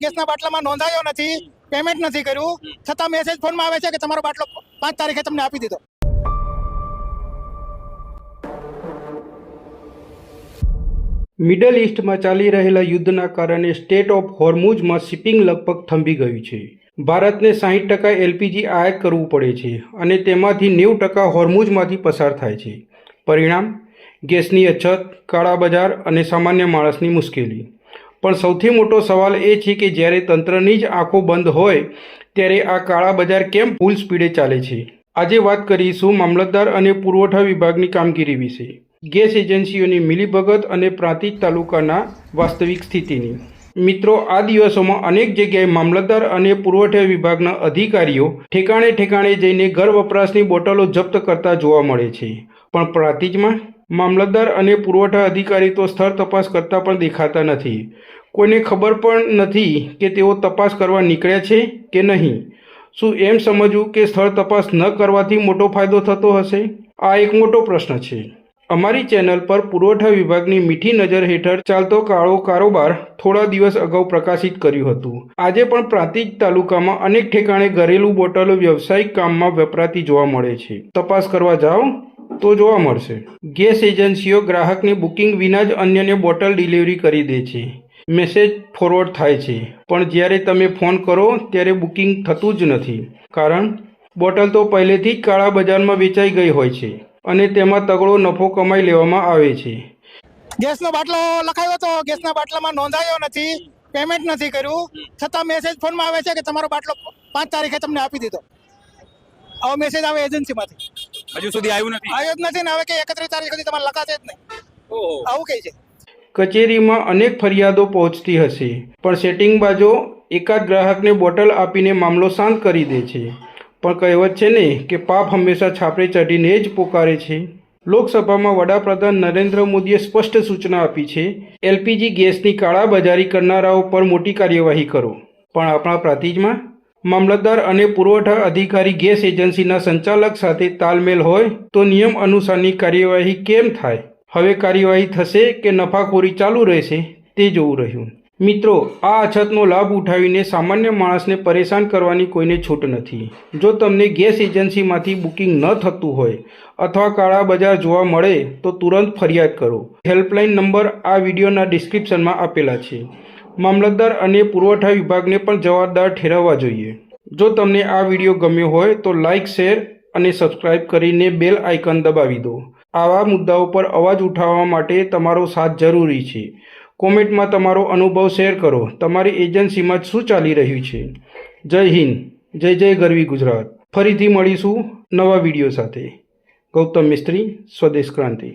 ગેસના બાટલામાં નોંધાયો નથી, પેમેન્ટ નથી કર્યું, છતાં મેસેજ ફોનમાં આવે છે કે તમારો બાટલો 5 તારીખે તમને આપી દીધો. મિડલ ઈસ્ટમાં ચાલી રહેલા યુદ્ધના કારણે સ્ટેટ ઓફ હોર્મુઝમાં શિપિંગ લગભગ થંભી ગયું છે. ભારતને 60% એલપીજી આયાત કરવું પડે છે અને તેમાંથી 90% હોર્મુઝમાંથી પસાર થાય છે. પરિણામ ગેસની અછત, કાળા બજાર અને સામાન્ય માણસની મુશ્કેલી. પણ સૌથી મોટો સવાલ એ છે કે જ્યારે તંત્રની જ આંખો બંધ હોય ત્યારે આ કાળા બજાર કેમ ફૂલ સ્પીડે ચાલે છે. આજે વાત કરીશું મામલતદાર અને પુરવઠા વિભાગની કામગીરી વિશે, ગેસ એજન્સીઓની મિલીભગત અને પ્રાંતિજ તાલુકાના વાસ્તવિક સ્થિતિની. મિત્રો, આ દિવસોમાં અનેક જગ્યાએ મામલતદાર અને પુરવઠા વિભાગના અધિકારીઓ ઠેકાણે ઠેકાણે જઈને ઘર વપરાશની બોટલો જપ્ત કરતા જોવા મળે છે. પણ પ્રાંતિજમાં મામલતદાર અને પુરવઠા અધિકારી તો સ્થળ તપાસ કરતા પણ દેખાતા નથી. કોઈને ખબર પણ નથી કે તેઓ તપાસ કરવા નીકળ્યા છે કે નહીં. શું એમ સમજવું કે સ્થળ તપાસ ન કરવાથી મોટો ફાયદો થતો હશે? આ એક મોટો પ્રશ્ન છે. અમારી ચેનલ પર પુરવઠા વિભાગની મીઠી નજર હેઠળ ચાલતો કાળો કારોબાર થોડા દિવસ અગાઉ પ્રકાશિત કર્યું હતું. આજે પણ પ્રાંતિજ તાલુકામાં અનેક ઠેકાણે ઘરેલું બોટલો વ્યવસાયિક કામમાં વપરાતી જોવા મળે છે. તપાસ કરવા જાઓ તો જોવા મળશે. ગેસ એજન્સીઓ ગ્રાહકની બુકિંગ વિના જ અન્યને બોટલ ડિલિવરી કરી દે છે. મેસેજ ફોરવર્ડ થાય છે, પણ જ્યારે તમે ફોન કરો ત્યારે બુકિંગ થતું જ નથી. કારણ બોટલ તો પહેલેથી જ કાળા બજારમાં વેચાઈ ગઈ હોય છે અને તેમાં તગડો નફો કમાઈ લેવામાં આવે છે. ગેસનો બાટલો લખાયો તો ગેસના બાટલામાં નોંધાયો નથી, પેમેન્ટ નથી કર્યું, છતાં મેસેજ ફોનમાં આવે છે કે તમારો બાટલો 5 તારીખે તમને આપી દીધો. આવો મેસેજ આવે એજન્સીમાંથી. હજુ સુધી આવ્યું નથી. આવ્યો જ નથી ને હવે કે 31 તારીખ સુધી તમારે લખાશે જ નહીં. આવું કહે છે. કચેરીમાં અનેક ફરિયાદો પહોંચતી હશે, પણ સેટિંગબાજો એકાદ ગ્રાહકને બોટલ આપીને મામલો શાંત કરી દે છે. પણ કહેવત છે ને કે પાપ હંમેશા છાપરે ચઢીને જ પોકારે છે. લોકસભામાં વડાપ્રધાન નરેન્દ્ર મોદીએ સ્પષ્ટ સૂચના આપી છે, એલપીજી ગેસની કાળાબજારી કરનારાઓ પર મોટી કાર્યવાહી કરો. પણ આપણા પ્રાંતિજમાં મામલતદાર અને પુરવઠા અધિકારી ગેસ એજન્સીના સંચાલક સાથે તાલમેલ હોય તો નિયમ અનુસારની કાર્યવાહી કેમ થાય? હવે કાર્યવાહી થશે કે નફાખોરી ચાલુ રહેશે તે જોવું રહ્યું. મિત્રો, આ અછતનો લાભ ઉઠાવીને સામાન્ય માણસને પરેશાન કરવાની કોઈને છૂટ નથી. જો તમને ગેસ એજન્સીમાંથી બુકિંગ ન થતું હોય અથવા કાળા બજાર જોવા મળે તો તુરંત ફરિયાદ કરો. હેલ્પલાઇન નંબર આ વિડીયોના ડિસ્ક્રિપ્શનમાં આપેલા છે. મામલતદાર અને પુરવઠા વિભાગને પણ જવાબદાર ઠેરવવા જોઈએ. જો તમને આ વિડીયો ગમ્યો હોય તો લાઇક, શેર અને સબસ્ક્રાઇબ કરીને બેલ આઇકન દબાવી દો. આવા મુદ્દાઓ પર અવાજ ઉઠાવવા માટે તમારો સાથ જરૂરી છે. કોમેન્ટમાં તમારો અનુભવ શેર કરો. તમારી એજન્સીમાં શું ચાલી રહ્યું છે? જય હિન્દ, જય જય ગરવી ગુજરાત. ફરીથી મળીશું નવા વિડીયો સાથે. ગૌતમ મિસ્ત્રી, સ્વદેશ ક્રાંતિ.